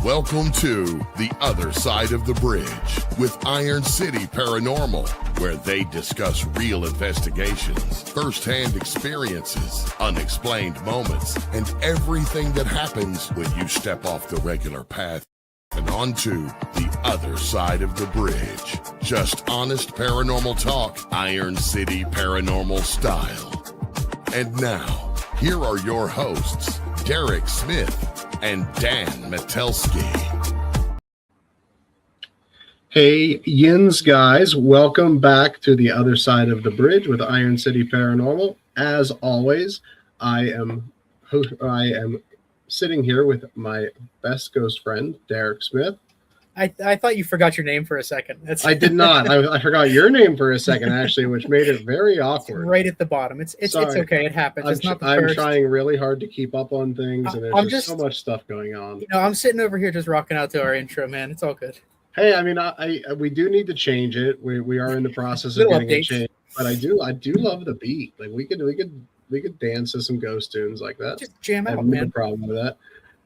Welcome to The Other Side of the Bridge with Iron City Paranormal, where they discuss real investigations, first-hand experiences, unexplained moments, and everything that happens when you step off the regular path and onto the other side of the bridge. Just honest paranormal talk, Iron City Paranormal style. And now, here are your hosts, Derek Smith and Dan Metelsky. Hey, Yins guys, welcome back to The Other Side of the Bridge with Iron City Paranormal. As always, I am sitting here with my best ghost friend, Derek Smith. I thought you forgot your name for a second. I did not. I forgot your name for a second, actually, which made it very awkward. It's right at the bottom. It's okay. It happens. It's not the I'm first. trying really hard to keep up on things, and there's just so much stuff going on. I'm sitting over here just rocking out to our intro, man. It's all good. Hey, I mean, we do need to change it. We are in the process of getting it changed, but I do love the beat. Like we could dance to some ghost tunes like that. Just jam out, I have man. no problem with that.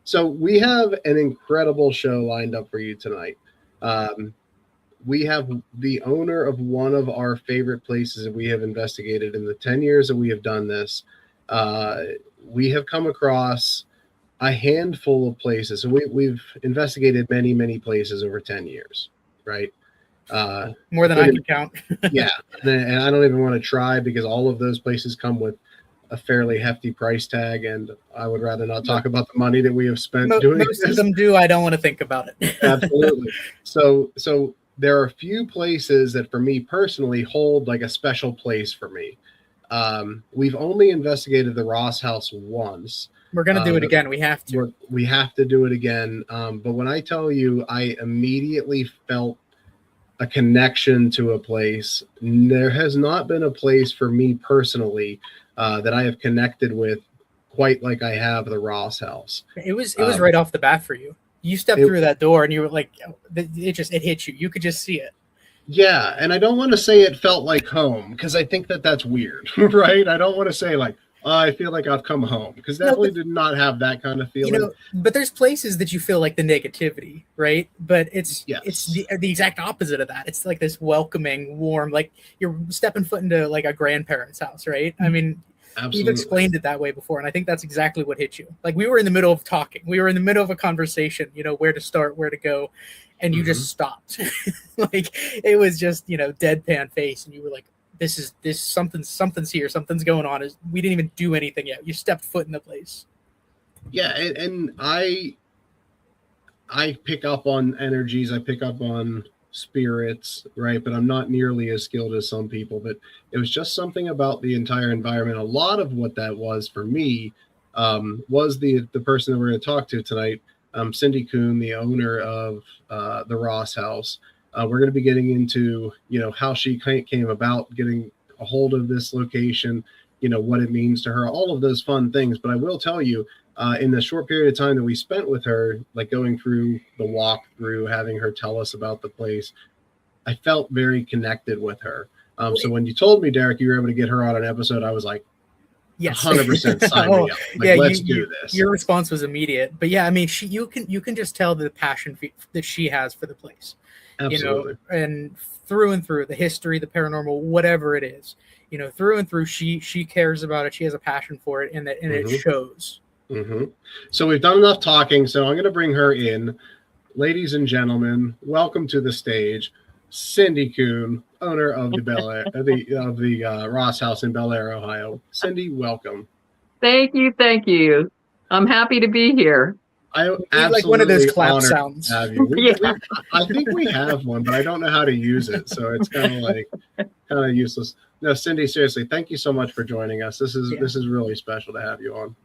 So we have an incredible show lined up for you tonight. We have the owner of one of our favorite places that we have investigated in the 10 years that we have done this. We have come across a handful of places. So we've investigated many, many places over 10 years, right? More than I can count. Yeah. And I don't even want to try because all of those places come with a fairly hefty price tag, and I would rather not talk about the money that we have spent doing this. Most of them do. I don't want to think about it. Absolutely. So there are a few places that for me personally hold like a special place for me. We've only investigated the Ross house once. We're going to do it again. We have to. We have to do it again. But when I tell you, I immediately felt a connection to a place. There has not been a place for me personally that I have connected with quite like I have the Ross house. It was right off the bat for you. You stepped through that door and you were like, it hit you. You could just see it. Yeah. And I don't want to say it felt like home because I think that's weird, right? I don't want to say like, I feel like I've come home because definitely did not have that kind of feeling. But there's places that you feel like the negativity, right? But it's the exact opposite of that. It's like this welcoming, warm, like you're stepping foot into like a grandparent's house, right? I mean, absolutely. You've explained it that way before, and I think that's exactly what hit you. Like we were in the middle of talking, we were in the middle of a conversation, where to start, where to go, and you just stopped. Like it was just deadpan face, and you were like, This something's here. Something's going on. We didn't even do anything yet. You stepped foot in the place. Yeah, and I pick up on energies. I pick up on spirits, right? But I'm not nearly as skilled as some people. But it was just something about the entire environment. A lot of what that was for me was the person that we're going to talk to tonight, Cindy Kuhn, the owner of the Ross house. We're going to be getting into, how she came about getting a hold of this location, what it means to her, all of those fun things. But I will tell you, in the short period of time that we spent with her, like going through the walkthrough, having her tell us about the place, I felt very connected with her. So when you told me, Derek, you were able to get her on an episode, I was like, yes, 100% sign me up. Like, let's do this. Your response was immediate. But yeah, I mean, you can just tell the passion that she has for the place. Absolutely. And through and through the history, the paranormal, whatever it is, through and through, she cares about it. She has a passion for it, and it shows. Mm-hmm. So we've done enough talking. So I'm going to bring her in. Ladies and gentlemen, welcome to the stage, Cindy Kuhn, owner of the Bellaire, of the Ross house in Bellaire, Ohio. Cindy, welcome. Thank you. I'm happy to be here. I like one of those clap sounds. I think we have one, but I don't know how to use it, so it's kind of useless. No, Cindy, seriously, thank you so much for joining us. This is really special to have you on.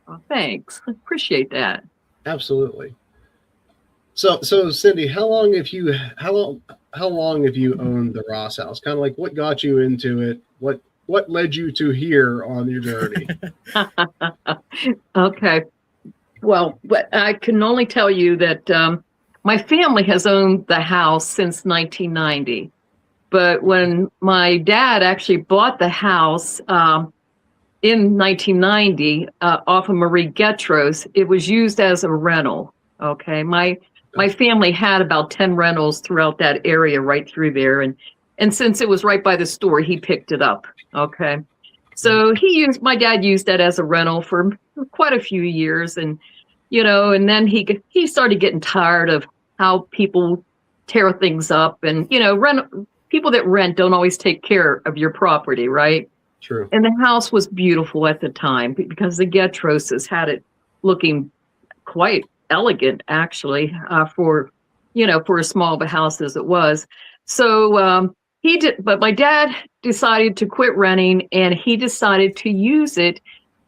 Oh, thanks. Appreciate that. Absolutely. So Cindy, how long have you owned the Ross house? Kind of like what got you into it? What led you to here on your journey? Okay. Well, I can only tell you that my family has owned the house since 1990. But when my dad actually bought the house in 1990 off of Marie Getros, it was used as a rental. Okay. My my family had about 10 rentals throughout that area right through there. And since it was right by the store, he picked it up. Okay. So my dad used that as a rental for quite a few years. And, and then he started getting tired of how people tear things up, and, people that rent don't always take care of your property. Right. True. And the house was beautiful at the time because the Getroses had it looking quite elegant, actually, for a small of a house as it was. So he did, but my dad decided to quit renting, and he decided to use it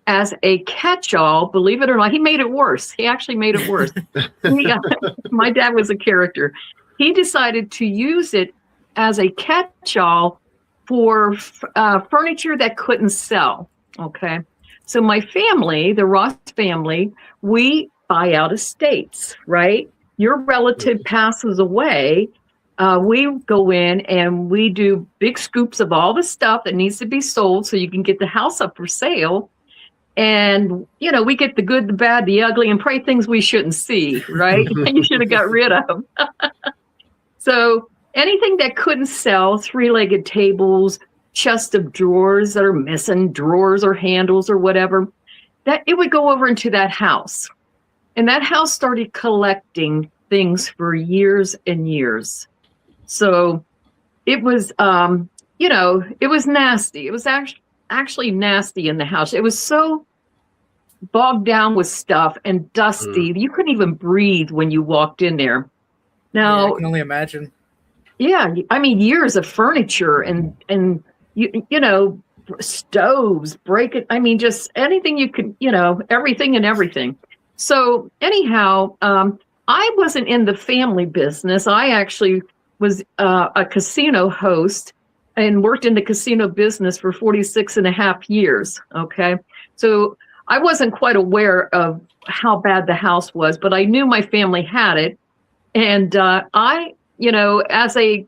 as a catch-all. Believe it or not, he made it worse. He actually made it worse. My dad was a character. He decided to use it as a catch-all for furniture that couldn't sell. Okay. So my family, the Ross family, we buy out estates, right? Your relative passes away. We go in and we do big scoops of all the stuff that needs to be sold so you can get the house up for sale. And, we get the good, the bad, the ugly, and probably things we shouldn't see, right? You should have got rid of. So anything that couldn't sell, three-legged tables, chest of drawers that are missing, drawers or handles or whatever, that it would go over into that house. And that house started collecting things for years and years. So it was, it was nasty. It was actually nasty in the house. It was so bogged down with stuff and dusty. You couldn't even breathe when you walked in there. Now, I can only imagine. Yeah, I mean, years of furniture and stoves, I mean, just anything you could, everything and everything. So anyhow, I wasn't in the family business. I actually was a casino host and worked in the casino business for 46 and a half years. Okay. So I wasn't quite aware of how bad the house was, but I knew my family had it. And as a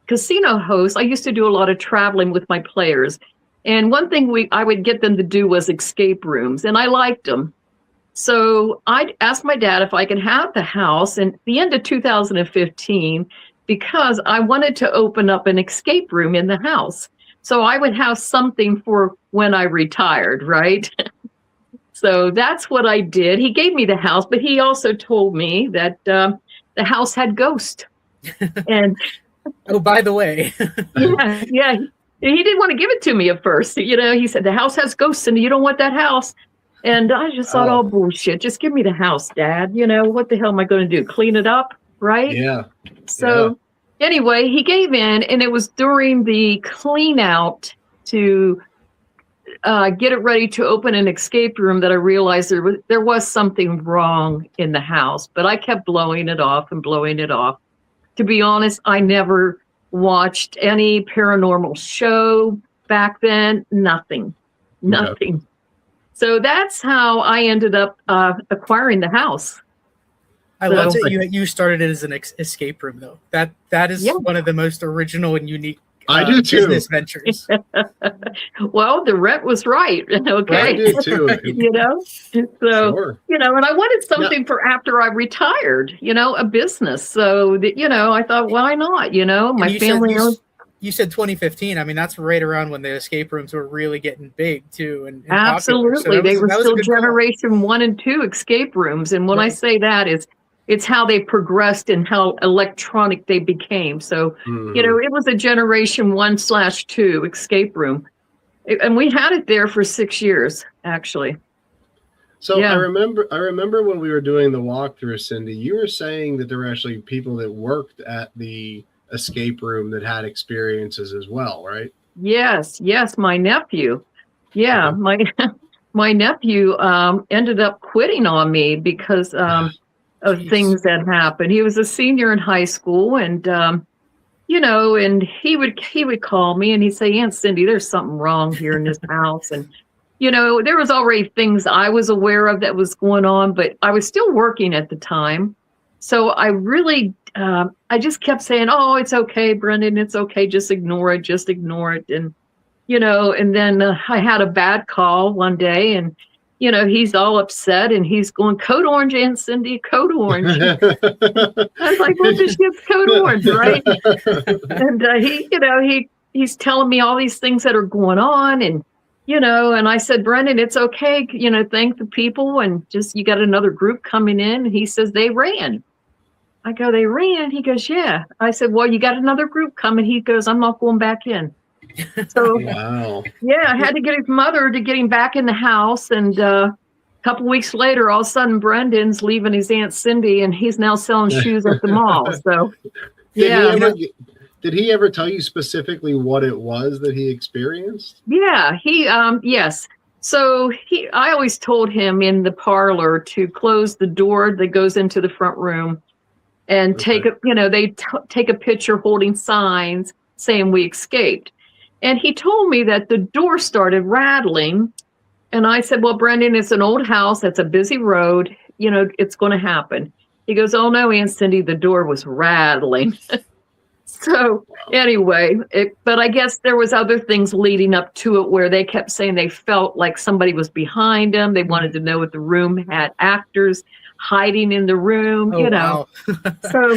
casino host, I used to do a lot of traveling with my players. And one thing I would get them to do was escape rooms, and I liked them. So I asked my dad if I could have the house in the end of 2015 because I wanted to open up an escape room in the house. So I would have something for when I retired, right? So that's what I did. He gave me the house, but he also told me that the house had ghosts. And oh, by the way. yeah. He didn't want to give it to me at first. He said, the house has ghosts and you don't want that house. And I just thought, oh, bullshit. Just give me the house, Dad. What the hell am I going to do? Clean it up, right? Yeah. So anyway, he gave in, and it was during the clean out to get it ready to open an escape room that I realized there was something wrong in the house. But I kept blowing it off and blowing it off. To be honest, I never watched any paranormal show back then. Nothing. Okay. So that's how I ended up acquiring the house. I love that you started it as an escape room, though. That is one of the most original and unique I do too. business ventures. Well, the rent was right. Okay. I do too. So, Sure. and I wanted something for after I retired, a business. So that, I thought, why not? My family owned. You said 2015. I mean, that's right around when the escape rooms were really getting big too. And absolutely. So they were still generation 1 and 2 escape rooms. And when I say that it's how they progressed and how electronic they became. So, it was a generation 1/2 escape room. And we had it there for 6 years, actually. So I remember when we were doing the walkthrough, Cindy, you were saying that there were actually people that worked at the escape room that had experiences as well, right? Yes, my nephew. Yeah, my nephew ended up quitting on me because of things that happened. He was a senior in high school, and and he would call me and he'd say, Aunt Cindy, there's something wrong here in this house. And there was already things I was aware of that was going on, but I was still working at the time. So I really I just kept saying, oh, it's okay, Brendan, it's okay, just ignore it. And and then I had a bad call one day, and he's all upset and he's going, code orange, Aunt Cindy, code orange. I was like, well, this ship's code orange, right? And he's telling me all these things that are going on, and and I said, Brendan, it's okay, thank the people, and just, you got another group coming in. And he says, they ran. I go, they ran? He goes, yeah. I said, well, you got another group coming. He goes, I'm not going back in. So, wow. Yeah, I had to get his mother to get him back in the house. And a couple weeks later, all of a sudden, Brendan's leaving his Aunt Cindy, and he's now selling shoes at the mall. So, Did he ever tell you specifically what it was that he experienced? Yeah, yes. So I always told him in the parlor to close the door that goes into the front room, and take a picture holding signs saying we escaped. And he told me that the door started rattling. And I said, well, Brendan, it's an old house. That's a busy road. It's going to happen. He goes, oh, no, Aunt Cindy, the door was rattling. So anyway, but I guess there was other things leading up to it where they kept saying they felt like somebody was behind them. They wanted to know if the room had actors hiding in the room, Wow. So,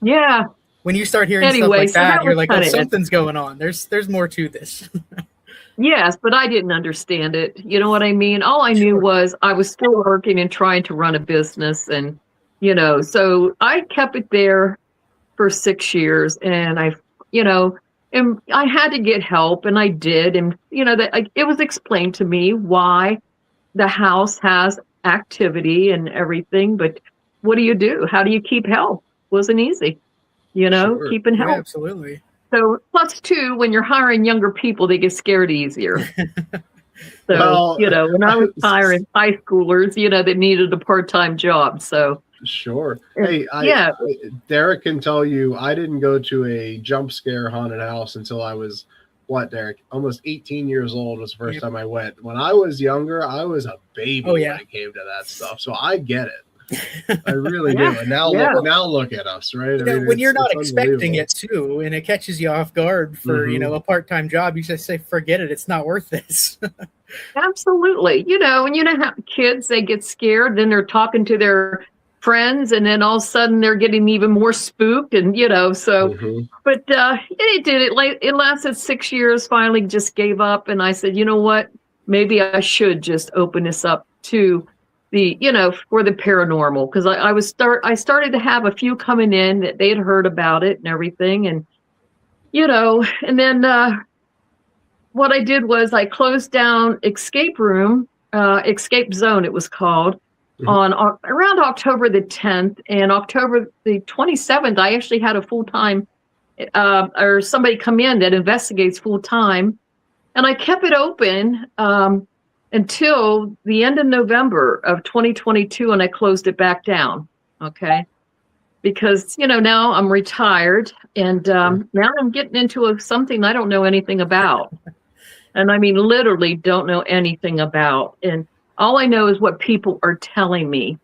yeah. When you start hearing stuff like that, you're like, oh, something's going on. There's more to this. Yes, but I didn't understand it. You know what I mean? All I knew was I was still working and trying to run a business. And, so I kept it there for 6 years. And and I had to get help, and I did. And, it was explained to me why the house has activity and everything. But what do you do? How do you keep help? Wasn't easy. Keeping help. Yeah, absolutely. So plus two, when you're hiring younger people, they get scared easier. So, when I was hiring high schoolers, that needed a part-time job. So sure. Hey, Derek can tell you, I didn't go to a jump scare haunted house until I was, Derek? Almost 18 years old was the first time I went. When I was younger, I was a baby when it came to that stuff. So I get it. I really do. And now look at us, right? When you're not expecting it too, and it catches you off guard for a part-time job, you just say, forget it, it's not worth this. Absolutely. And how kids, they get scared, then they're talking to their friends, and then all of a sudden they're getting even more spooked, and so but it lasted 6 years. Finally just gave up, and I said, you know what, maybe I should just open this up to the for the paranormal, because I started to have a few coming in that they had heard about it and everything, and and then what I did was I closed down Escape Zone, it was called, on around October the 10th, and October the 27th I actually had a full-time or somebody come in that investigates full-time, and I kept it open until the end of November of 2022, and I closed it back down. Okay. Because, now I'm retired, and now I'm getting into something I don't know anything about. And I mean, literally don't know anything about. And all I know is what people are telling me.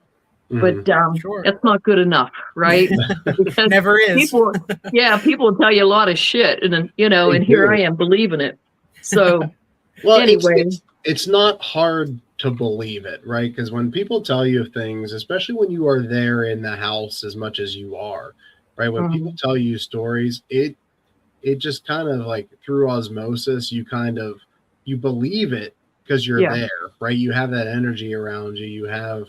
But that's not good enough, right? Because never is. People will tell you a lot of shit, and then, and here I am believing it. So anyway. It's not hard to believe it, right? Because when people tell you things, especially when you are there in the house as much as you are, right? When people tell you stories, it just kind of like through osmosis, you believe it because you're there, right? You have that energy around you. You have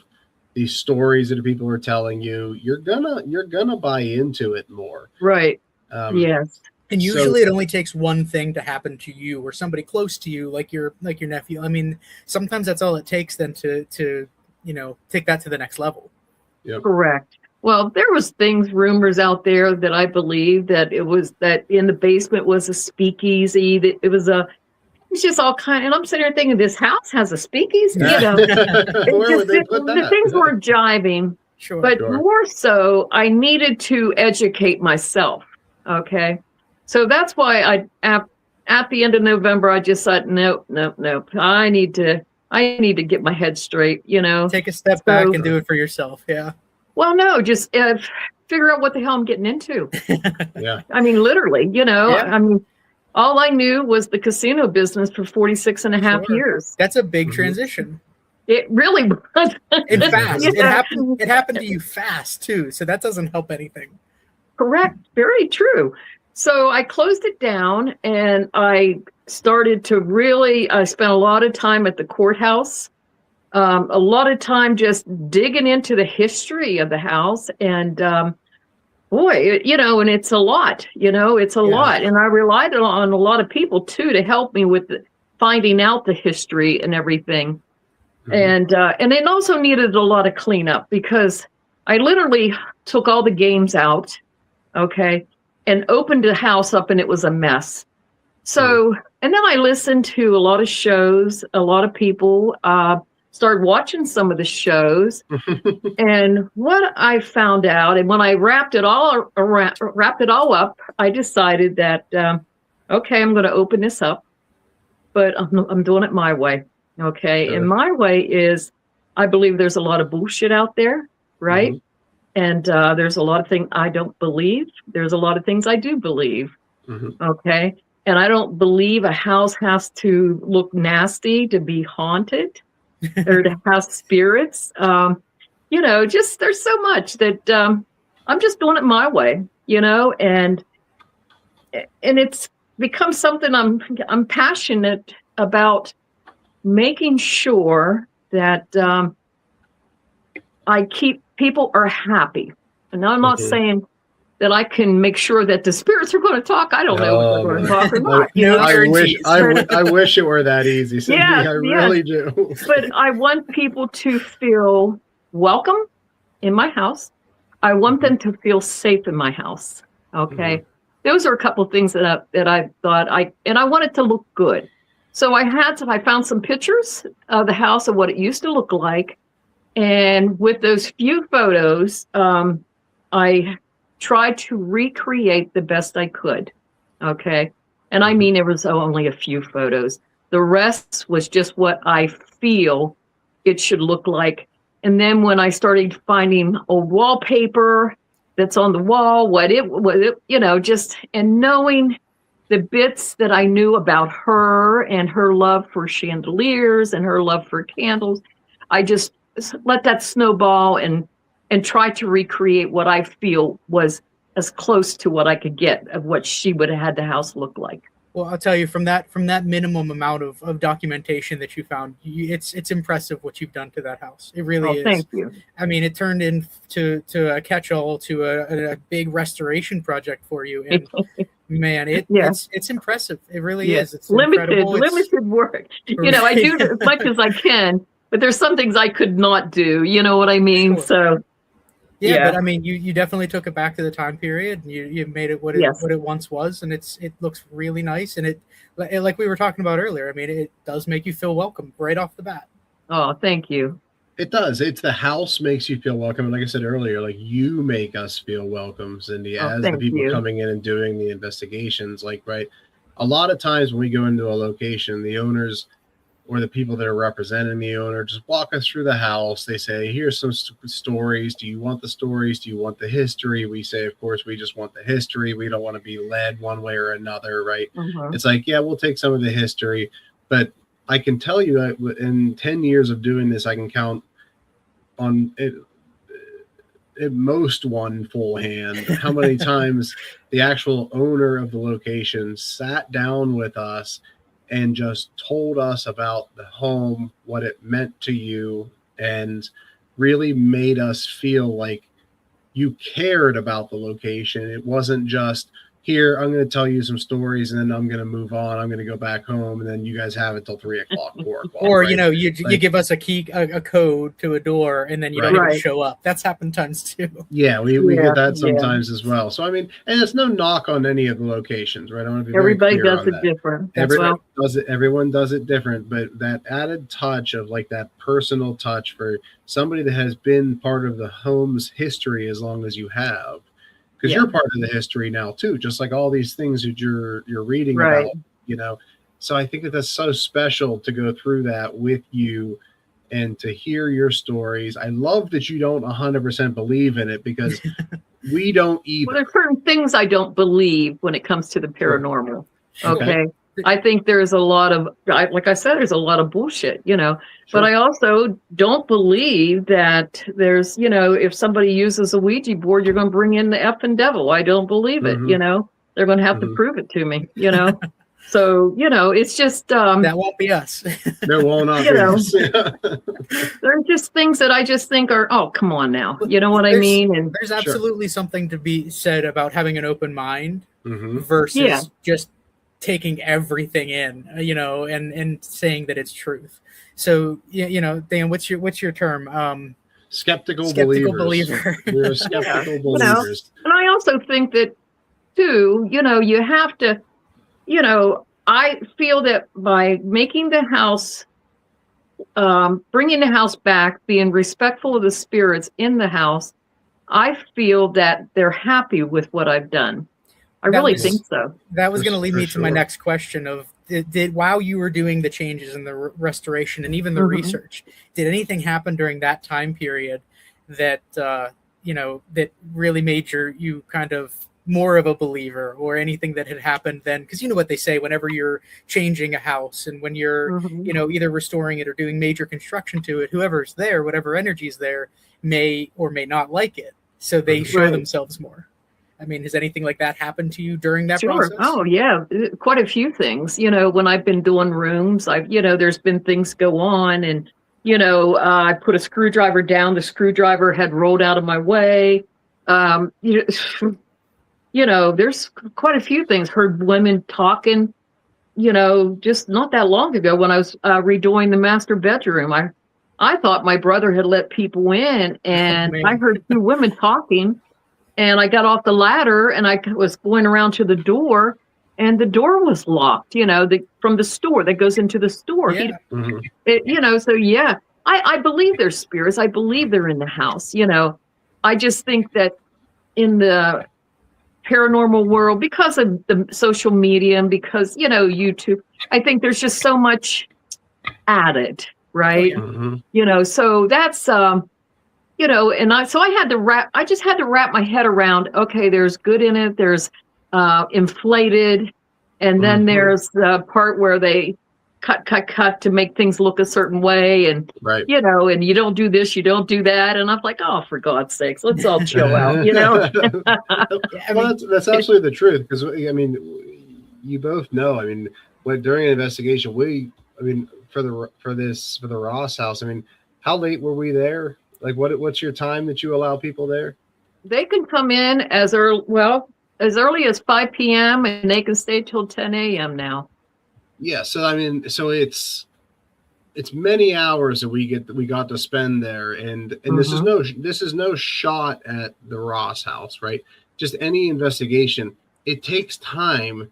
these stories that people are telling you. You're gonna buy into it more, right? Yes. And usually it only takes one thing to happen to you or somebody close to you, like your nephew. I mean, sometimes that's all it takes then to take that to the next level. Yep. Correct. Well, there was rumors out there that I believe that it was that in the basement was a speakeasy, that it's just all kind, and I'm sitting there thinking, this house has a speakeasy, Where would they put that? The things weren't jiving. Sure. But more so, I needed to educate myself. Okay. So that's why at the end of November, I just said, nope. I need to get my head straight, Take a step back and do it for yourself. Yeah. Well, no, just figure out what the hell I'm getting into. Yeah. I mean, literally, I mean, all I knew was the casino business for 46 and a half years. That's a big transition. It really was. And fast. Yeah. It happened to you fast too. So that doesn't help anything. Correct. Very true. So I closed it down and I started to I spent a lot of time at the courthouse, a lot of time just digging into the history of the house. And boy, and it's a lot, it's a lot. And I relied on a lot of people too to help me with finding out the history and everything. Mm-hmm. And it also needed a lot of cleanup because I literally took all the games out, okay, and opened the house up and it was a mess. So, and then I listened to a lot of shows, a lot of people, started watching some of the shows. And what I found out, and when I wrapped it all up, I decided that, okay, I'm going to open this up, but I'm doing it my way. Okay. Sure. And my way is, I believe there's a lot of bullshit out there, right? Mm-hmm. And there's a lot of things I don't believe. There's a lot of things I do believe. Mm-hmm. Okay. And I don't believe a house has to look nasty to be haunted or to have spirits. Just there's so much that I'm just doing it my way, and it's become something I'm passionate about, making sure that I keep people are happy. And I'm not saying that I can make sure that the spirits are going to talk. I don't know if they're going to talk or not. I wish it were that easy, Cindy. Yeah, I really do. But I want people to feel welcome in my house. I want them to feel safe in my house. Okay. Mm-hmm. Those are a couple of things that I thought I want it to look good. So I found some pictures of the house of what it used to look like. And with those few photos, I tried to recreate the best I could. Okay. And I mean, there was only a few photos. The rest was just what I feel it should look like. And then when I started finding old wallpaper that's on the wall, and knowing the bits that I knew about her and her love for chandeliers and her love for candles, I just let that snowball and try to recreate what I feel was as close to what I could get of what she would have had the house look like. Well, I'll tell you, from that minimum amount of documentation that you found, it's impressive what you've done to that house. It really is. Thank you. I mean, it turned into a catch-all to a big restoration project for you. And man, it's impressive. It really is. It's limited work. I do as much as I can, but there's some things I could not do. You know what I mean? Sure. So. Yeah, but I mean, you definitely took it back to the time period. You made it what it once was, and it looks really nice. And it, like we were talking about earlier, I mean, it does make you feel welcome right off the bat. Oh, thank you. It does. It's the house makes you feel welcome. And like I said earlier, like you make us feel welcome, Cindy, as the people coming in and doing the investigations. Like, right, a lot of times when we go into a location, the owners or the people that are representing the owner just walk us through the house. They say, here's some stories. Do you want the stories? Do you want the history? We say, of course, we just want the history. We don't want to be led one way or another, right? Mm-hmm. It's like, yeah, we'll take some of the history. But I can tell you that in 10 years of doing this, I can count on it at most one full hand how many times the actual owner of the location sat down with us and just told us about the home, what it meant to you, and really made us feel like you cared about the location. It wasn't just, here, I'm going to tell you some stories, and then I'm going to move on. I'm going to go back home, and then you guys have it till 3 o'clock, 4 o'clock. Or, right? You give us a key, a code to a door, and then you don't even show up. That's happened times too. Yeah, we get that sometimes as well. So, I mean, and it's no knock on any of the locations, right? I want to be Everybody does it different. Everyone does it different, but that added touch of like that personal touch for somebody that has been part of the home's history as long as you have. Because you're part of the history now too, just like all these things that you're reading about, So I think that's so special to go through that with you and to hear your stories. I love that you don't 100% believe in it, because we don't either. Well, there's certain things I don't believe when it comes to the paranormal. Okay. I think there's a lot of, like I said, there's a lot of bullshit, Sure. but I also don't believe that there's, if somebody uses a Ouija board, you're going to bring in the effing devil. I don't believe it, they're going to have to prove it to me, So, it's just, that won't be us. There will not You be know. this. there's just things that I just think are, oh, come on now. You know what I mean? And There's absolutely something to be said about having an open mind Mhm. versus just taking everything in, and saying that it's truth. So, Dan, what's your term? Skeptical believer. We're skeptical You know. believers. And I also think that, too, you have to, I feel that by making the house, bringing the house back, being respectful of the spirits in the house, I feel that they're happy with what I've done. I really think so. That was going to lead me to my sure. next question of, did while you were doing the changes in the restoration and even the research, did anything happen during that time period that, that really made you kind of more of a believer, or anything that had happened then? Because you know what they say, whenever you're changing a house and when you're, either restoring it or doing major construction to it, whoever's there, whatever energy is there, may or may not like it. So they show themselves more. I mean, has anything like that happened to you during that process? Oh, yeah. Quite a few things. When I've been doing rooms, there's been things go on, and, I put a screwdriver down. The screwdriver had rolled out of my way. There's quite a few things. Heard women talking, just not that long ago when I was redoing the master bedroom. I thought my brother had let people in, and I heard two women talking. And I got off the ladder and I was going around to the door, and the door was locked, from the store that goes into the store. Yeah. I believe there's spirits. I believe they're in the house. I just think that in the paranormal world, because of the social media and because, YouTube, I think there's just so much added, right? So that's, I just had to wrap my head around, okay, there's good in it. There's inflated. And then there's the part where they cut to make things look a certain way. And, and you don't do this, you don't do that. And I'm like, oh, for God's sakes, let's all chill out, Well, that's absolutely the truth. Because, you both know, during an investigation, for the Ross house, how late were we there? Like, what's your time that you allow people there? They can come in as early as 5 p.m. and they can stay till 10 a.m. now. Yeah, so so it's many hours that we got to spend there, and this is no shot at the Ross house, right? Just any investigation, it takes time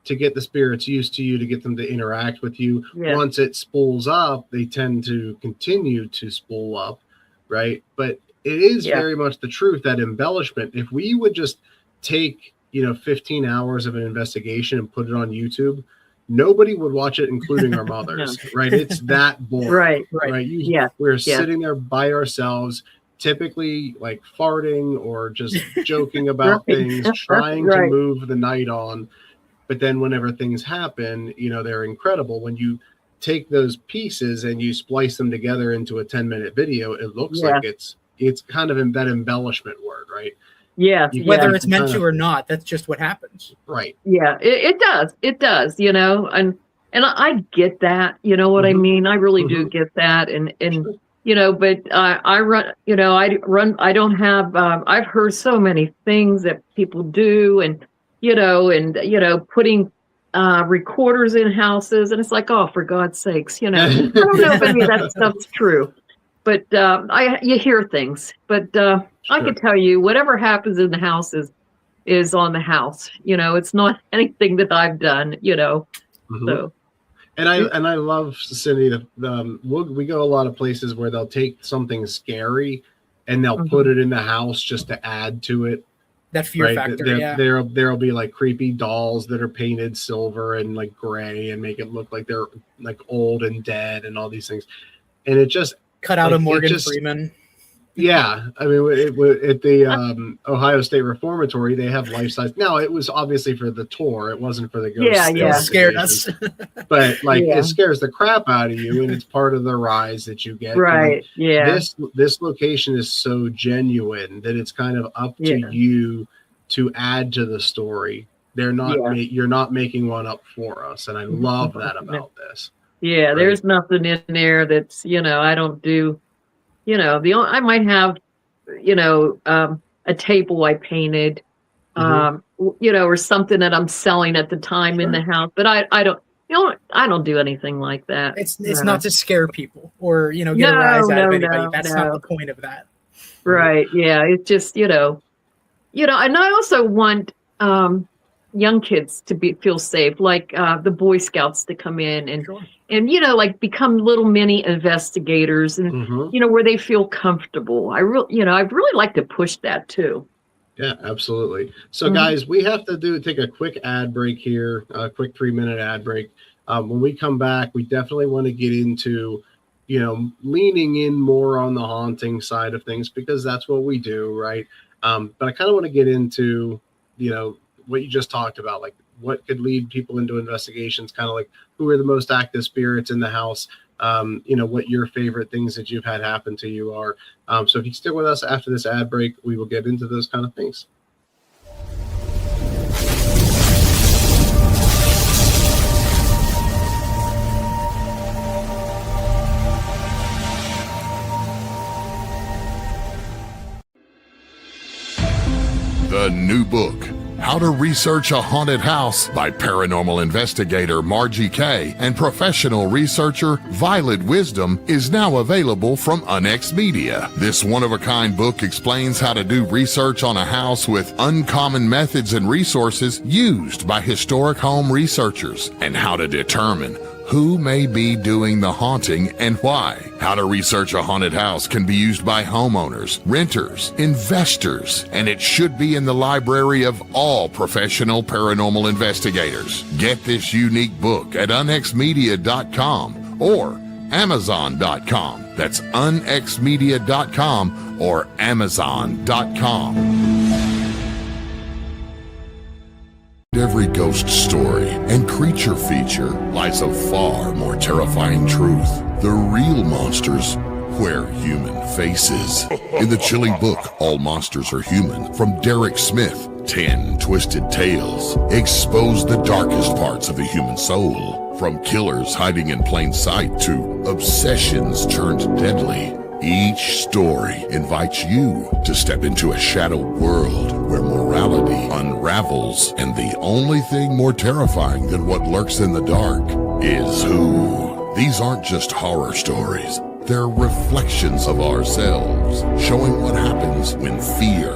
to get the spirits used to you, to get them to interact with you. Yeah. Once it spools up, they tend to continue to spool up. Right. But it is very much the truth, that embellishment. If we would just take, 15 hours of an investigation and put it on YouTube, nobody would watch it, including our mothers. Right. It's that boring. Right. We're sitting there by ourselves, typically like farting or just joking about things, trying to move the night on. But then whenever things happen, they're incredible. When you take those pieces and you splice them together into a 10-minute video, it looks like it's kind of that embellishment word, right? Yeah. Whether it's meant to or not, that's just what happens. Right. Yeah, it does. It does, and I get that, what I mean? I really do get that. And but I run, I don't have, I've heard so many things that people do, and, putting recorders in houses, and it's like, oh, for God's sakes, I don't know if any of that stuff's true, but you hear things. But I can tell you, whatever happens in the house is on the house. It's not anything that I've done. So. And I love, Cindy, we go a lot of places where they'll take something scary and they'll put it in the house just to add to it. That fear factor, There'll be like creepy dolls that are painted silver and like gray and make it look like they're like old and dead and all these things. And it just cut out a Morgan Freeman. Yeah, I mean, at the Ohio State Reformatory, they have life size. Now, it was obviously for the tour; it wasn't for the ghost. Yeah. It scared us. But like, Yeah. it scares the crap out of you, and it's part of the rise that you get. Right. Yeah. This location is so genuine that it's kind of up to you to add to the story. They're not. You're not making one up for us, and I love that about this. Yeah, there's nothing in there that's, I don't do. I might have, a table I painted, or something that I'm selling at the time in the house. But I don't do anything like that. It's not to scare people or, get a rise out of anybody. That's not the point of that. Right. Yeah. It's just, and I also want young kids to feel safe, like the Boy Scouts to come in and like become little mini investigators and where they feel comfortable. I'd really like to push that too. Yeah, absolutely. So guys, we have to take a quick ad break here, a quick 3-minute ad break. When we come back, we definitely want to get into leaning in more on the haunting side of things, because that's what we do, right? But I kind of want to get into what you just talked about, like what could lead people into investigations, kind of like who are the most active spirits in the house, what your favorite things that you've had happen to you are. So if you stick with us after this ad break, we will get into those kind of things. The new book, How to Research a Haunted House by paranormal investigator Margie Kay and professional researcher Violet Wisdom, is now available from Unex Media. This one-of-a-kind book explains how to do research on a house with uncommon methods and resources used by historic home researchers, and how to determine who may be doing the haunting and why. How to Research a Haunted House can be used by homeowners, renters, investors, and it should be in the library of all professional paranormal investigators. Get this unique book at unexmedia.com or amazon.com. That's unexmedia.com or amazon.com. Every ghost story and creature feature lies a far more terrifying truth. The real monsters wear human faces. In the chilling book, All Monsters Are Human, from Derek Smith, 10 Twisted Tales expose the darkest parts of the human soul. From killers hiding in plain sight to obsessions turned deadly. Each story invites you to step into a shadow world where morality unravels, and the only thing more terrifying than what lurks in the dark is who. These aren't just horror stories. They're reflections of ourselves, showing what happens when fear,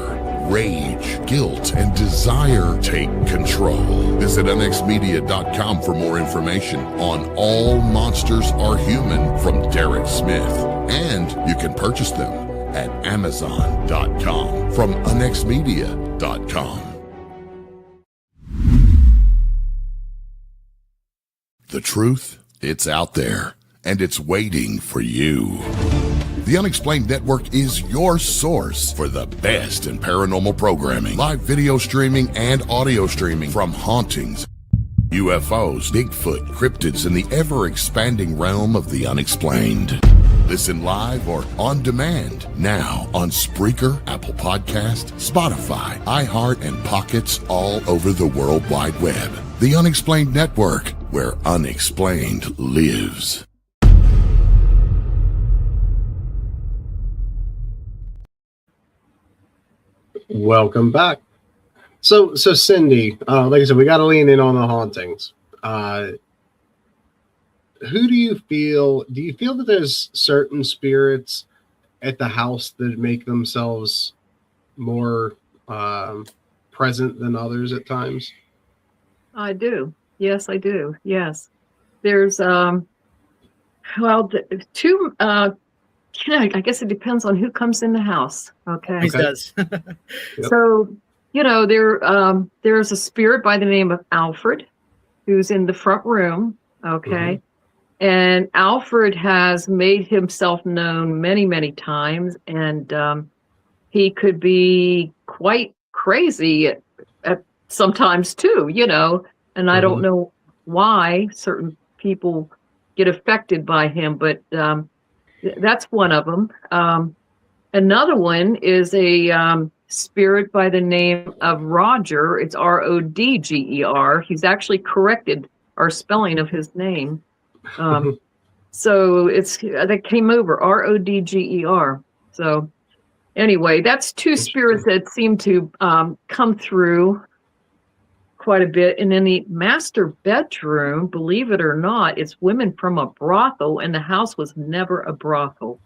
rage, guilt, and desire take control. Visit unexmedia.com for more information on All Monsters Are Human from Derek Smith. And you can purchase them at amazon.com from unexmedia.com. The truth, it's out there, and it's waiting for you. The Unexplained Network is your source for the best in paranormal programming, live video streaming, and audio streaming from hauntings, UFOs, Bigfoot, cryptids, and the ever-expanding realm of the unexplained. Listen live or on demand now on Spreaker, Apple Podcast, Spotify, iHeart, and Pockets all over the World Wide Web. The Unexplained Network, where unexplained lives. Welcome back. So Cindy, like I said, we got to lean in on the hauntings. Who do you feel that there's certain spirits at the house that make themselves more present than others at times? I do. Yes, I do. Yes. There's, two, I guess it depends on who comes in the house. Okay. It does. Yep. So, there's a spirit by the name of Alfred who's in the front room. Okay. And Alfred has made himself known many, many times, and he could be quite crazy at sometimes too, and I don't know why certain people get affected by him, but that's one of them. Another one is a spirit by the name of Roger. It's Rodger. He's actually corrected our spelling of his name. So that came over Rodger. So anyway, that's two spirits that seem to come through quite a bit. And in the master bedroom, believe it or not, it's women from a brothel, and the house was never a brothel.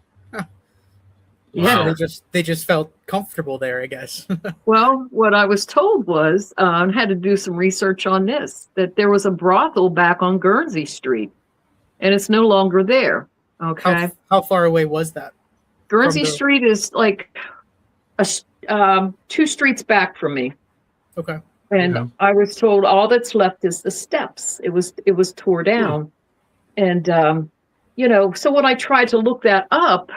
Yeah, Wow. they just felt comfortable there, I guess. Well, what I was told was, I had to do some research on this, that there was a brothel back on Guernsey Street, and it's no longer there. Okay. How far away was that? Guernsey Street is like 2 streets back from me. Okay. And I was told all that's left is the steps. It was tore down. And, so when I tried to look that up,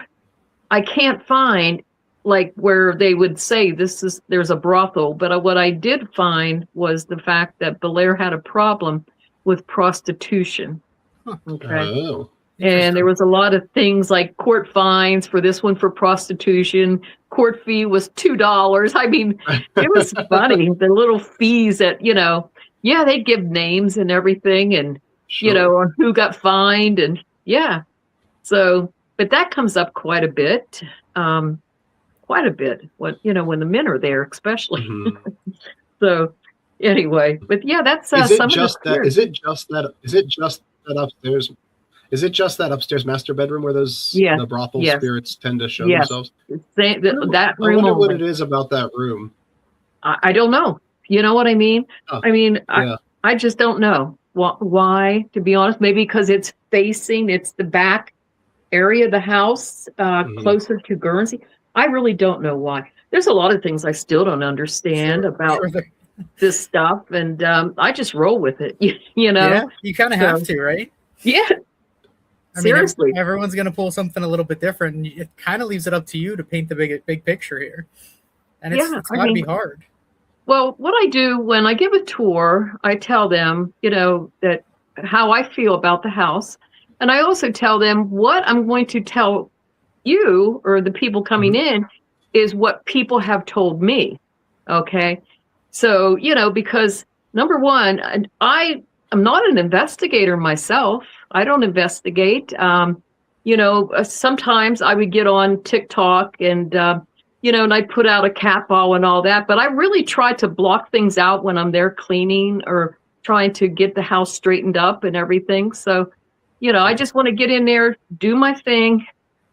I can't find like where they would say there's a brothel. But what I did find was the fact that Bellaire had a problem with prostitution. Okay. Oh. And there was a lot of things like court fines for this one for prostitution. Court fee was $2. I mean, it was funny. The little fees that, they'd give names and everything and, on who got fined and So, but that comes up quite a bit. When the men are there, especially. So anyway, but that's Is some it just of the that? Is it just that upstairs? Is it just that upstairs master bedroom where the brothel spirits tend to show themselves? That I room. wonder what it is about that room. I don't know. You know what I mean? Oh, I just don't know why. To be honest, maybe because it's the back area of the house, closer to Guernsey. I really don't know why. There's a lot of things I still don't understand about this stuff, and I just roll with it. Yeah, you kind of have to, right? Yeah. Seriously, everyone's going to pull something a little bit different, and it kind of leaves it up to you to paint the big picture here. And it's got to be hard. Well, what I do when I give a tour, I tell them, that how I feel about the house, and I also tell them what I'm going to tell you or the people coming in is what people have told me. Okay, so because number one, I am not an investigator myself. I don't investigate. Sometimes I would get on TikTok and, and I put out a cat ball and all that, but I really try to block things out when I'm there cleaning or trying to get the house straightened up and everything. So, I just want to get in there, do my thing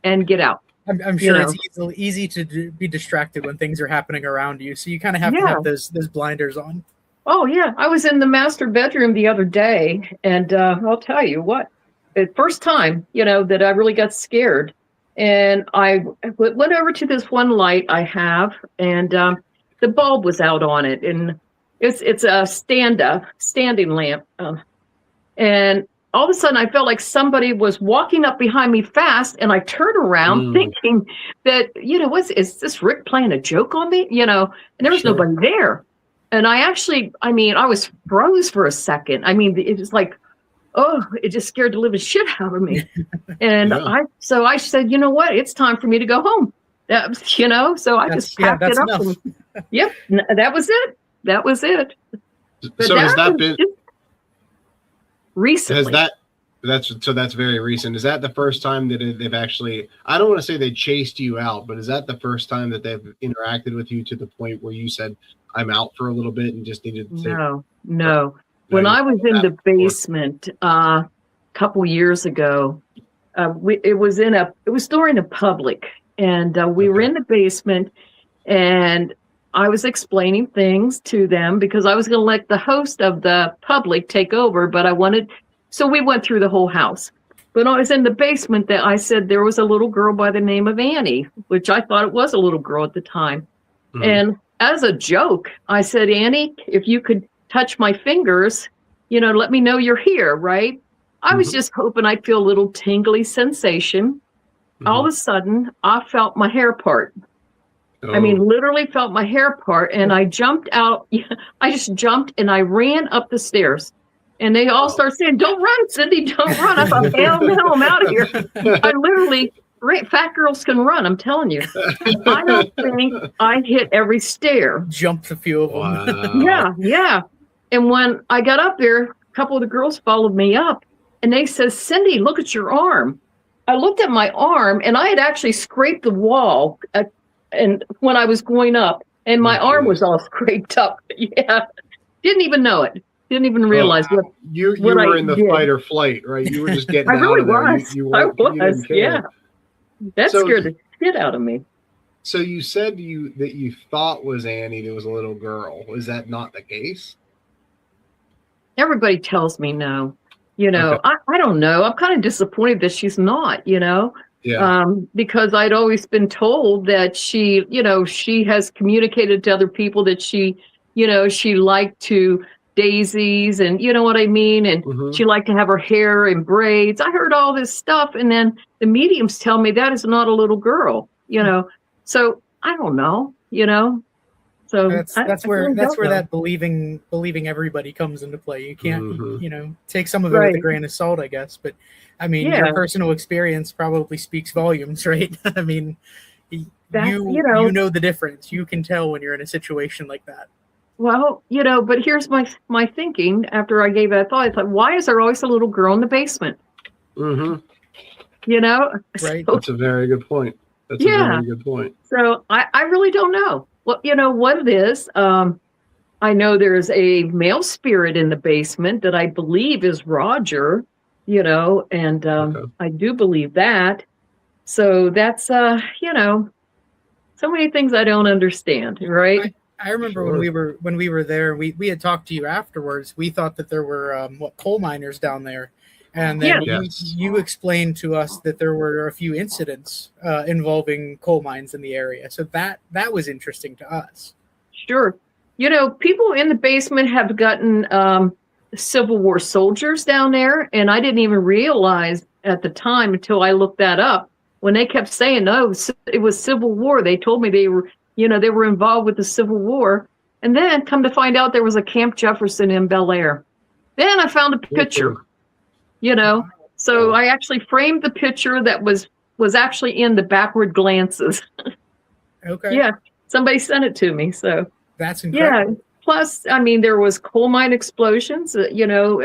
and get out. I'm sure it's easy to be distracted when things are happening around you. So you kind of have to have those blinders on. Oh, yeah. I was in the master bedroom the other day, and I'll tell you what, the first time, that I really got scared. And I went over to this one light I have, and the bulb was out on it. And it's a standing lamp. And all of a sudden, I felt like somebody was walking up behind me fast, and I turned around thinking that, is this Rick playing a joke on me? And there was nobody there. And I was froze for a second. It was like, it just scared the living shit out of me. And I said, you know what? It's time for me to go home. So I just packed it up. And, that was it. That was it. But so has that been recently? That's very recent. Is that the first time that they've actually, I don't want to say they chased you out, but is that the first time that they've interacted with you to the point where you said, I'm out for a little bit and just needed to say, No. When I was in the basement a couple years ago, it was during a public, and we were in the basement, and I was explaining things to them because I was going to let the host of the public take over, but so we went through the whole house. But I was in the basement that I said there was a little girl by the name of Annie, which I thought it was a little girl at the time. And as a joke, I said, Annie, if you could touch my fingers, let me know you're here, right? I was just hoping I'd feel a little tingly sensation. All of a sudden, I felt my hair part. I mean, literally felt my hair part, and I jumped out. I just jumped and I ran up the stairs. And they all start saying, "Don't run, Cindy, don't run." I thought, hell no, I'm out of here. I literally, fat girls can run, I'm telling you. I don't think I hit every stair. Jumped a few of them. Wow. Yeah. And when I got up there, a couple of the girls followed me up, and they said, "Cindy, look at your arm." I looked at my arm, and I had actually scraped the wall and when I was going up, and my arm was all scraped up. Yeah. Didn't even know it. Didn't even realize what you what were I in the did. fight or flight, right? You were just getting I out really of there. was. You I weren't- you was. didn't care. Yeah. That So- scared the shit out of me. So you said that you thought was Annie, there was a little girl. Is that not the case? Everybody tells me no. You know, Okay. I don't know. I'm kind of disappointed that she's not, you know. Yeah. Because I'd always been told that she, you know, she has communicated to other people that she, you know, she liked to daisies and you know what I mean? And she liked to have her hair in braids. I heard all this stuff. And then the mediums tell me that is not a little girl, you know? So I don't know, you know? So That's where really don't know. that believing everybody comes into play. You can't, you know, take some of it Right. with a grain of salt, I guess. But I mean, Yeah. your personal experience probably speaks volumes, right? I mean, That, you you know- know the difference. You can tell when you're in a situation like that. Well, you know, but here's my thinking after I gave that thought. I thought, why is there always a little girl in the basement? Mm-hmm. You know? Right. So, That's a very good point. That's a Yeah. very good point. so I really don't know. Well, you know what it is. I know there's a male spirit in the basement that I believe is Roger, you know, and Okay. I do believe that. So that's, you know, so many things I don't understand, right? I remember Sure. when we were there, we had talked to you afterwards. We thought that there were coal miners down there, and then Yes. you explained to us that there were a few incidents involving coal mines in the area. So that was interesting to us. Sure. You know, people in the basement have gotten Civil War soldiers down there, and I didn't even realize at the time until I looked that up. When they kept saying, no, it was Civil War, they told me they were, you know, they were involved with the Civil War. And then come to find out there was a Camp Jefferson in Bellaire. Then I found a picture, you know. So I actually framed the picture that was actually in the backward glances. Okay. Yeah, somebody sent it to me. So That's yeah. incredible. Plus, I mean, there was coal mine explosions. You know,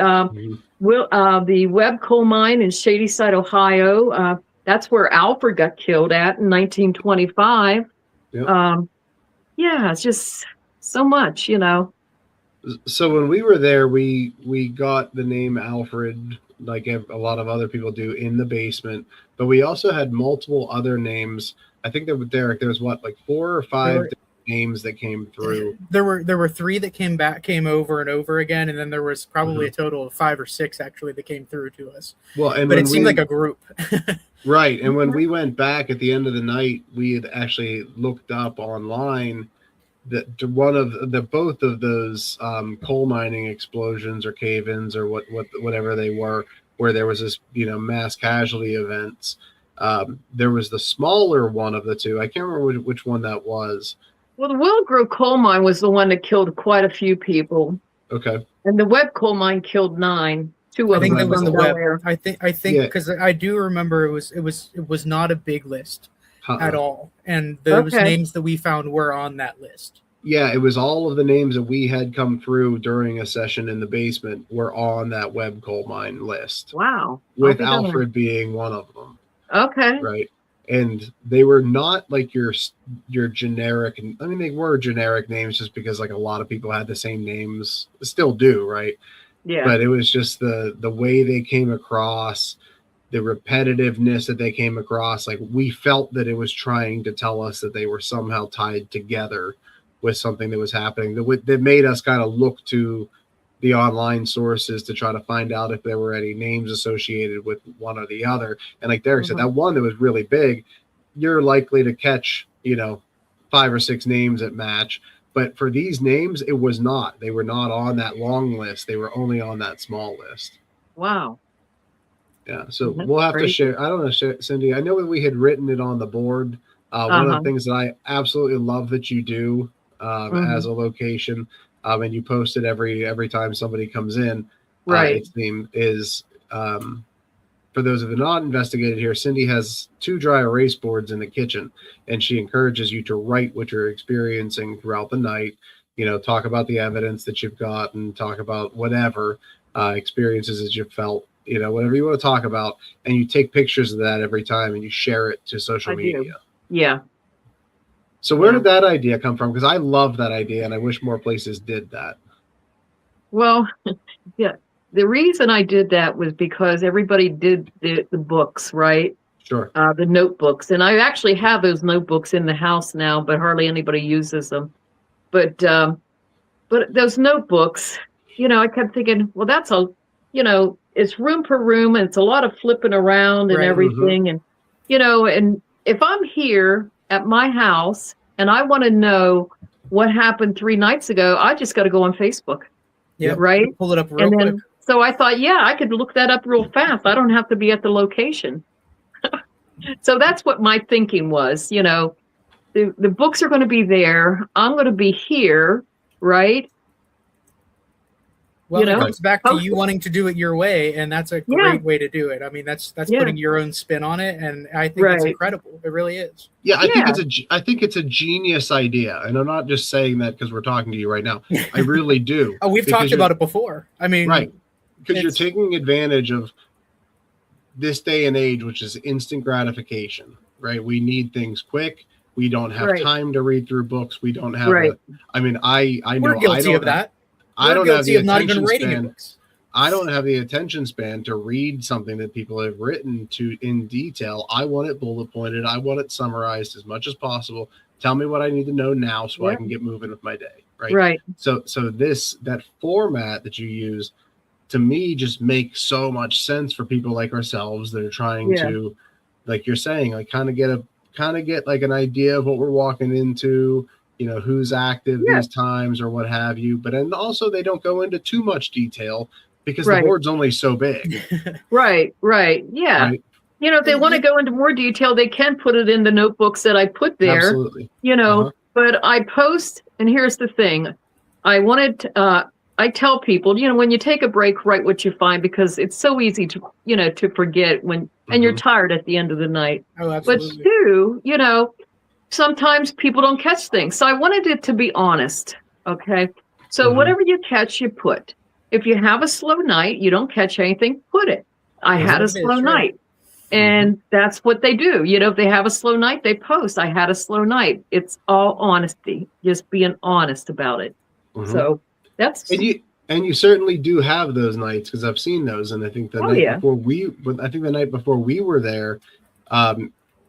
the Webb coal mine in Shadyside, Ohio. That's where Alfred got killed at in 1925. Yep. Yeah, it's just so much, you know. So when we were there, we got the name Alfred, like a lot of other people do, in the basement. But we also had multiple other names. I think there was what, like 4 or 5 different names that came through. There were 3 that came over and over again, and then there was probably a total of 5 or 6 actually that came through to us. Well, and But when it seemed like a group. right. And when we went back at the end of the night, we had actually looked up online that both of those coal mining explosions or cave-ins or whatever they were, where there was this, you know, mass casualty events. There was the smaller one of the two. I can't remember which one that was. Well, the Willow Grove coal mine was the one that killed quite a few people, Okay. and the Webb coal mine killed 9. 2 I of think them that was from the web. Bellaire. I think Yeah. because I do remember it was not a big list at all, and those Okay. names that we found were on that list. Yeah, it was all of the names that we had come through during a session in the basement were on that Webb coal mine list, Wow. with I'll be darned. Alfred being one of them. Okay. Right. And they were not like your generic. I mean, they were generic names just because like a lot of people had the same names, still do, right? Yeah. But it was just the way they came across, the repetitiveness that they came across. Like we felt that it was trying to tell us that they were somehow tied together with something that was happening that made us kind of look to the online sources to try to find out if there were any names associated with one or the other. And like Derek said, that one that was really big, you're likely to catch, you know, 5 or 6 names that match. But for these names, it was not. They were not on that long list. They were only on that small list. Wow. Yeah. So That's we'll have to great. share. I don't know, Cindy. I know that we had written it on the board. One of the things that I absolutely love that you do as a location, and you post it every time somebody comes in. Right. Its theme is, for those of you not investigated here, Cindy has 2 dry erase boards in the kitchen, and she encourages you to write what you're experiencing throughout the night. You know, talk about the evidence that you've got, and talk about whatever experiences that you've felt. You know, whatever you want to talk about, and you take pictures of that every time, and you share it to social media. Yeah. So where did that idea come from? Because I love that idea, and I wish more places did that. Well, yeah. The reason I did that was because everybody did the books, right? Sure. The notebooks. And I actually have those notebooks in the house now, but hardly anybody uses them. But those notebooks, you know, I kept thinking, well, that's it's room per room, and it's a lot of flipping around and everything. And, you know, and if I'm here at my house and I want to know what happened 3 nights ago, I just got to go on Facebook. Yeah. Right. Pull it up real quick. So I thought, I could look that up real fast. I don't have to be at the location. So that's what my thinking was. You know, the books are going to be there. I'm going to be here. Right. Well, it comes back to you wanting to do it your way, and that's a great way to do it. I mean, that's putting your own spin on it, and I think it's incredible. It really is. Yeah, I think it's a genius idea, and I'm not just saying that because we're talking to you right now. I really do. Oh, we've talked about it before. I mean, right, because you're taking advantage of this day and age, which is instant gratification. Right, we need things quick. We don't have time to read through books. We don't have. I know. We're guilty of that. I don't have the attention span. I don't have the attention span to read something that people have written to in detail. I want it bullet pointed. I want it summarized as much as possible. Tell me what I need to know now so I can get moving with my day. Right. Right. So that format that you use, to me, just makes so much sense for people like ourselves that are trying to, like you're saying, like kind of get like an idea of what we're walking into. You know, who's active these times or what have you. But and also they don't go into too much detail because the board's only so big. Right. Yeah. Right. You know, if they want to go into more detail, they can put it in the notebooks that I put there. Absolutely. You know, but I post, and here's the thing. I tell people, you know, when you take a break, write what you find, because it's so easy to, you know, to forget when, and you're tired at the end of the night. Oh, absolutely. But 2, you know, sometimes people don't catch things. So I wanted it to be honest. Okay. So whatever you catch, you put. If you have a slow night, you don't catch anything, put it. I had a slow night. And that's what they do. You know, if they have a slow night, they post, I had a slow night. It's all honesty, just being honest about it. So that's. And you certainly do have those nights, because I've seen those. And I think the night before we were there,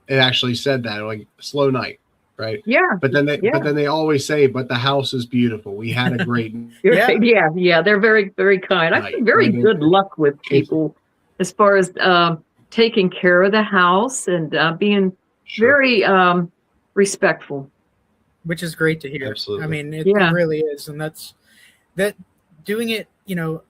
it actually said that, like, slow night, right? Yeah. But then they always say, but the house is beautiful. We had a great yeah. They're very, very kind. I've had very good luck with people as far as taking care of the house and being very respectful. Which is great to hear. Absolutely. I mean, it really is. And that's doing it, you know,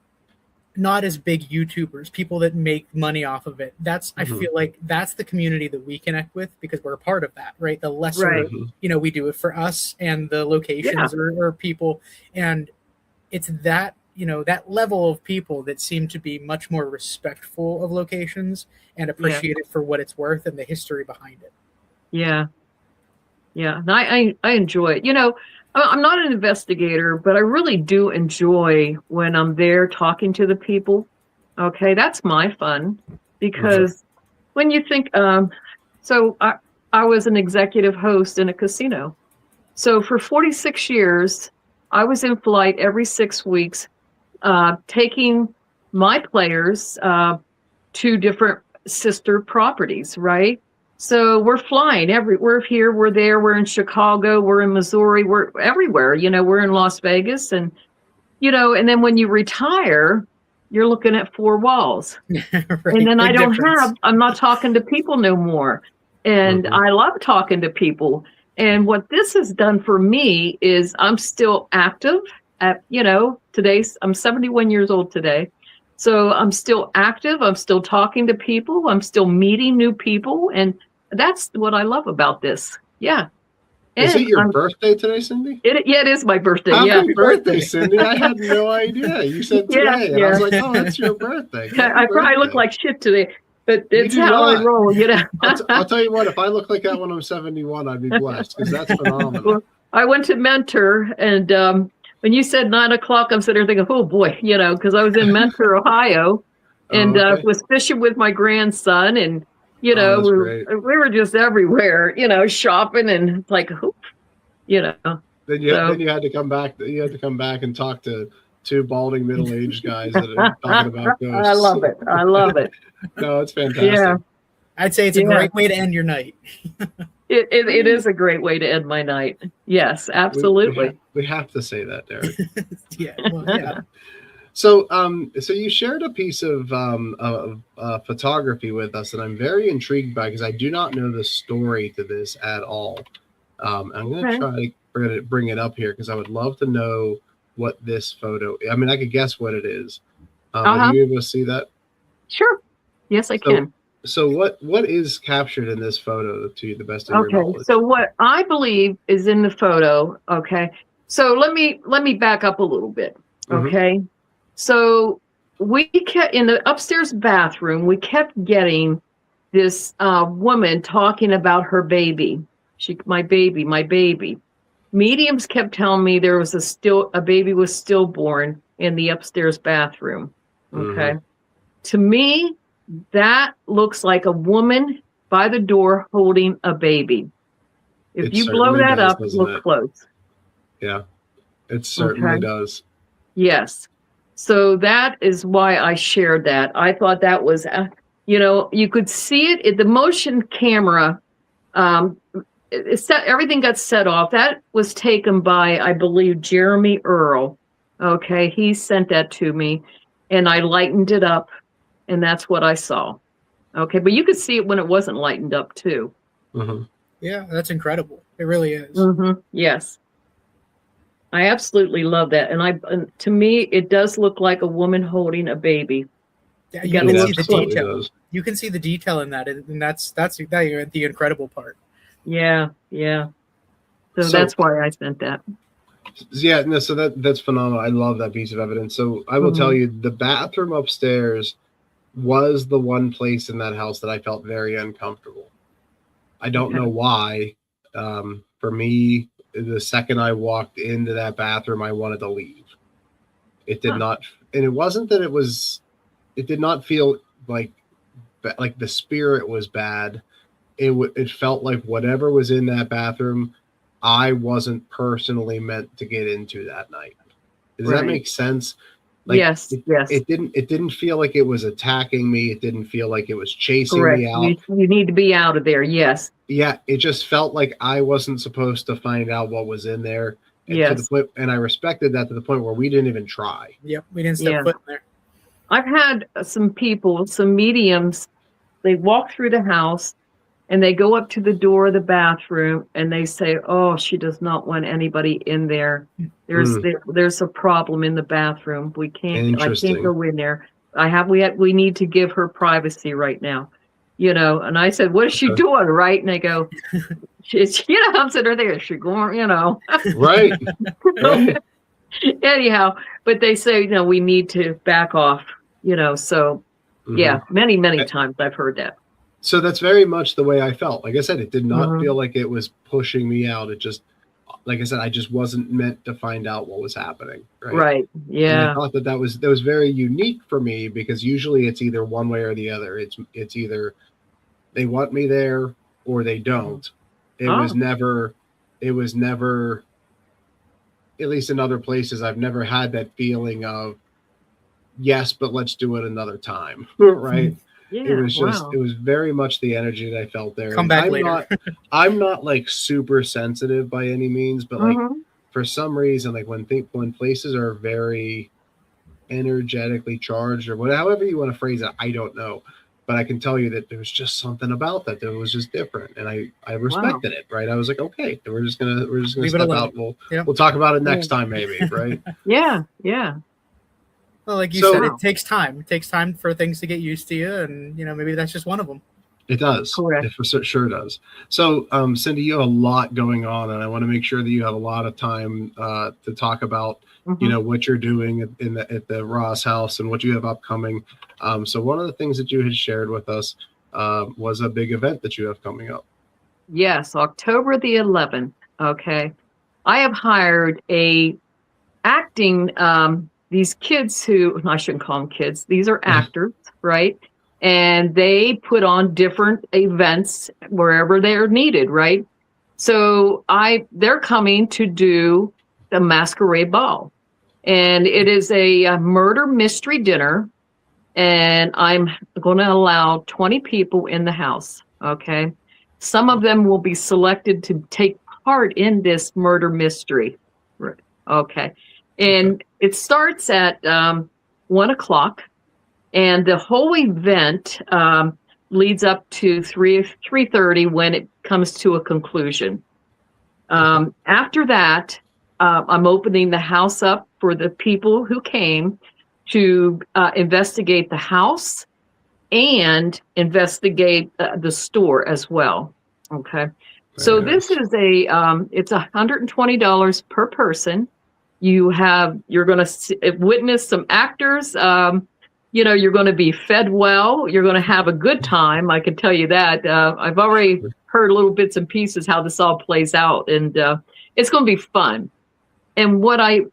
not as big YouTubers, people that make money off of it. That's, I feel like that's the community that we connect with, because we're a part of that, right? The lesser, you know, we do it for us and the locations or people. And it's that, you know, that level of people that seem to be much more respectful of locations and appreciate it for what it's worth and the history behind it. Yeah. Yeah. And I enjoy it. You know, I'm not an investigator, but I really do enjoy when I'm there talking to the people. Okay, that's my fun, because when you think, so I was an executive host in a casino. So for 46 years, I was in flight every 6 weeks, taking my players to different sister properties, right? So we're flying we're here, we're there, we're in Chicago, we're in Missouri, we're everywhere, you know, we're in Las Vegas. And, you know, and then when you retire, you're looking at 4 walls. And then I'm not talking to people no more. And I love talking to people. And what this has done for me is I'm still active at, you know, I'm 71 years old today. So I'm still active. I'm still talking to people. I'm still meeting new people. And that's what I love about this. Yeah. Is And it your birthday today, Cindy? It is my birthday. Happy birthday, Cindy. I had no idea. You said today. And I was like, oh, it's your birthday. I probably look like shit today, but it's how I roll, I'll tell you what, if I look like that when I'm 71, I'd be blessed, because that's phenomenal. Well, I went to Mentor, and when you said 9 o'clock, I'm sitting there thinking, oh boy, because I was in Mentor, Ohio, and was fishing with my grandson, and we were just everywhere, shopping, and like, Then you had to come back. You had to come back and talk to two balding middle-aged guys that are talking about ghosts. I love it. No, it's fantastic. Yeah. I'd say it's a great way to end your night. It is a great way to end my night. Yes, absolutely. We have to say that, Derek. Yeah. So you shared a piece of photography with us that I'm very intrigued by, because I do not know the story to this at all. I'm going to try to bring it up here, because I would love to know what this photo. I mean, I could guess what it is. Are you able to see that? Sure. Yes, I can. So what is captured in this photo, to the best of your knowledge? Okay. So what I believe is in the photo. Okay. So let me back up a little bit. Okay. Mm-hmm. So we kept in the upstairs bathroom. We kept getting this woman talking about her baby. My baby. Mediums kept telling me there was a baby was stillborn in the upstairs bathroom. Okay. Mm-hmm. To me, that looks like a woman by the door holding a baby. If you blow that up, look close. Yeah, it certainly does. Yes. So that is why I shared that. I thought that was, you could see it in the motion camera. Everything got set off. That was taken by, I believe, Jeremy Earl. Okay, he sent that to me, and I lightened it up, and that's what I saw. Okay, but you could see it when it wasn't lightened up too. Mm-hmm. Yeah, that's incredible. It really is. Mm-hmm. Yes, I absolutely love that, and to me, it does look like a woman holding a baby. Yeah, you can see the detail. You can see the detail in that, and that's the incredible part. Yeah. So that's why I sent that. Yeah, no, so that's phenomenal. I love that piece of evidence. So I will tell you, the bathroom upstairs was the one place in that house that I felt very uncomfortable. I don't know why. For me, the second I walked into that bathroom, I wanted to leave. It did not, and it wasn't that it did not feel like the spirit was bad. It felt like whatever was in that bathroom, I wasn't personally meant to get into that night. Does that make sense? Like, yes. It didn't feel like it was attacking me. It didn't feel like it was chasing me out. You need to be out of there. Yes. Yeah. It just felt like I wasn't supposed to find out what was in there. And yes. And I respected that to the point where we didn't even try. Yep. We didn't step foot in there. I've had some mediums, they walk through the house and they go up to the door of the bathroom and they say, oh, she does not want anybody in there. There's a problem in the bathroom. I can't go in there. We need to give her privacy right now. And I said, what is she doing? Right. And they go, I'm sitting there, she's going, Right. Anyhow, but they say, we need to back off, so yeah, many times I've heard that. So that's very much the way I felt. Like I said, it did not feel like it was pushing me out. It just, like I said, I just wasn't meant to find out what was happening. Right. Yeah. And I thought that was very unique for me, because usually it's either one way or the other. It's either they want me there or they don't. It was never, at least in other places, I've never had that feeling of, yes, but let's do it another time. Right. Yeah, it was just, it was very much the energy that I felt there. Come back later. I'm not like super sensitive by any means, but like for some reason, like when places are very energetically charged or whatever, however you want to phrase it, I don't know. But I can tell you that there was just something about that was just different, and I respected it. Right, I was like, okay, we're just gonna step out. We'll talk about it next time, maybe. Right? Yeah. Well, like you said, it takes time. It takes time for things to get used to you, and maybe that's just one of them. It does. Correct. It for sure does. So, Cindy, you have a lot going on, and I want to make sure that you have a lot of time to talk about, what you're doing at the Ross House and what you have upcoming. So, one of the things that you had shared with us was a big event that you have coming up. Yes, October the 11th. Okay, I have hired a acting. These kids who I shouldn't call them kids. These are actors, right? And they put on different events wherever they're needed, right? So they're coming to do the masquerade ball, and it is a murder mystery dinner, and I'm going to allow 20 people in the house. Okay, some of them will be selected to take part in this murder mystery. Okay, and it starts at 1:00. And the whole event leads up to 3:30 when it comes to a conclusion. After that, I'm opening the house up for the people who came to investigate the house and investigate the store as well. Okay, so this is it's $120 per person. You're going to witness some actors. You're going to be fed well. You're going to have a good time. I can tell you that. I've already heard little bits and pieces how this all plays out, and it's going to be fun. And what I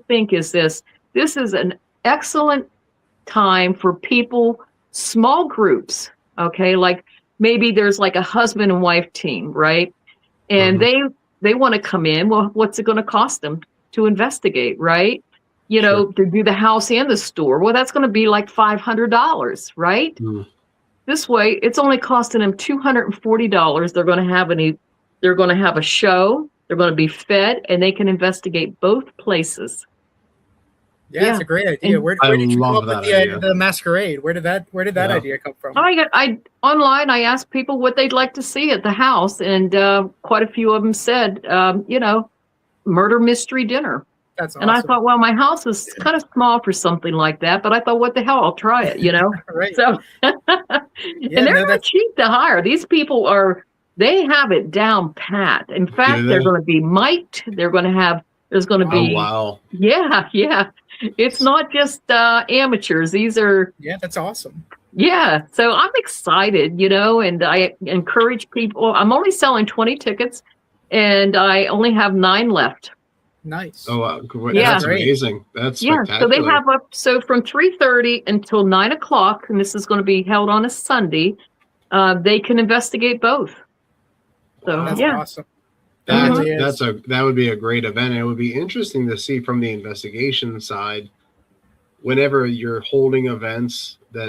think is this is an excellent time for people, small groups. Okay, like maybe there's like a husband and wife team, right? And they want to come in. Well, what's it going to cost them to investigate, right? To do the house and the store. Well, that's going to be like $500, right? This way, it's only costing them $240. They're going to have a show. They're going to be fed, and they can investigate both places. Yeah, it's a great idea. Where did you come up with the masquerade? Where did that idea come from? I online. I asked people what they'd like to see at the house, and quite a few of them said, murder mystery dinner. That's awesome. And I thought, well, my house is kind of small for something like that, but I thought, what the hell, I'll try it, Right. So, and they're not cheap to hire. These people they have it down pat. In fact, they're going to be mic'd. There's going to be, oh, wow. Yeah. It's not just amateurs. These are. Yeah, that's awesome. Yeah. So I'm excited, and I encourage people. I'm only selling 20 tickets, and I only have 9 left. Nice. Oh, that's amazing. That's spectacular. So they have from 3:30 until 9:00, and this is going to be held on a Sunday. They can investigate both. So that's awesome. That would be a great event. It would be interesting to see from the investigation side, whenever you're holding events that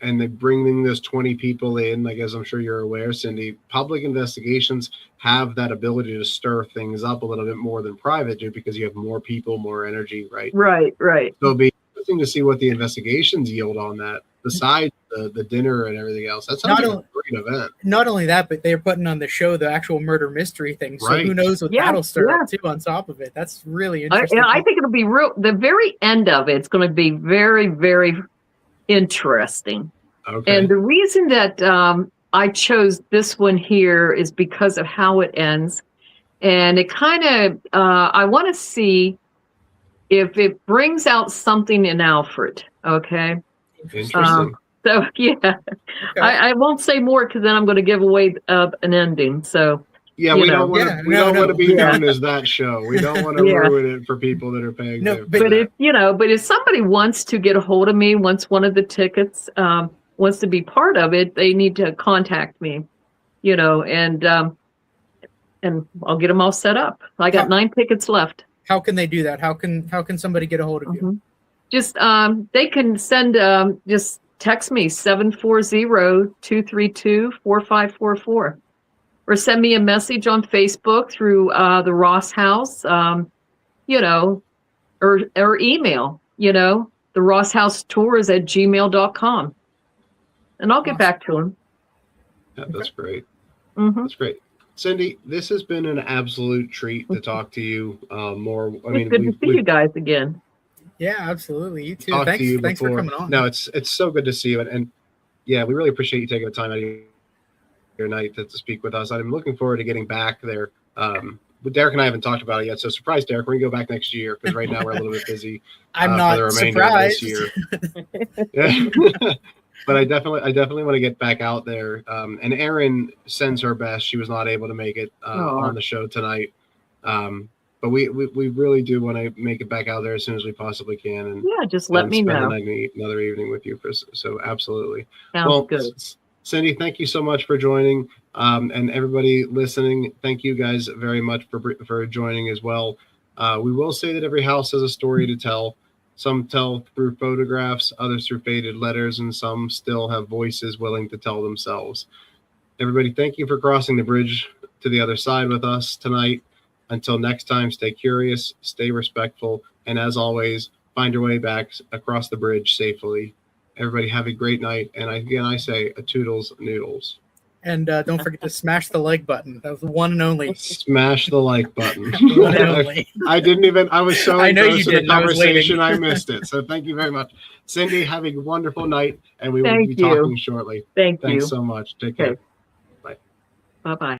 and they bringing those 20 people in, like, as I'm sure you're aware, Cindy, public investigations have that ability to stir things up a little bit more than private do, because you have more people, more energy, right? Right. So it'll be interesting to see what the investigations yield on that, besides the dinner and everything else. That sounds like a great event. Not only that, but they're putting on the show the actual murder mystery thing. So who knows what that'll stir up too on top of it. That's really interesting. I think it'll be the very end of it's going to be very, very interesting. Okay. And the reason that I chose this one here is because of how it ends. And it kind of, I want to see if it brings out something in Alfred. Okay. Interesting. So, yeah, okay. I won't say more, because then I'm going to give away an ending. So, yeah, we don't want to be known as that show. We don't want to ruin it for people that are paying. But if somebody wants to get a hold of me, wants one of the tickets, wants to be part of it, they need to contact me, and I'll get them all set up. I got 9 tickets left. How can they do that? How can somebody get a hold of you? Just they can send just text me 740-232-4544, or send me a message on Facebook through the Ross House, or email, the Ross House Tours at gmail.com. And I'll get back to them. Yeah, that's great. That's great. Cindy, this has been an absolute treat to talk to you more. It's good to see you guys again. Yeah, absolutely. You too. talk Thanks, to you thanks for before. coming on. No, it's so good to see you, and yeah, we really appreciate you taking the time out of your night to speak with us. I'm looking forward to getting back there. But Derek and I haven't talked about it yet, so surprise, Derek. We're gonna go back next year because right now we're a little bit busy. I'm for the not remainder surprised. of this year. Yeah. But I definitely want to get back out there. And Erin sends her best. She was not able to make it on the show tonight. But we really do want to make it back out there as soon as we possibly can. And yeah, just let me know. Another evening with you. So absolutely. Sounds good. Cindy, thank you so much for joining. And everybody listening, thank you guys very much for joining as well. We will say that every house has a story to tell. Some tell through photographs, others through faded letters, and some still have voices willing to tell themselves. Everybody, thank you for crossing the bridge to the other side with us tonight. Until next time, stay curious, stay respectful, and as always, find your way back across the bridge safely. Everybody have a great night. And I say a toodles noodles. And don't forget to smash the like button. That was the one and only. Smash the like button. One and only. I was so I know you engrossed in the didn't. I was conversation, waiting. I missed it. So thank you very much. Cindy, have a wonderful night, and we will be talking shortly. Thanks so much. Take care. Bye-bye.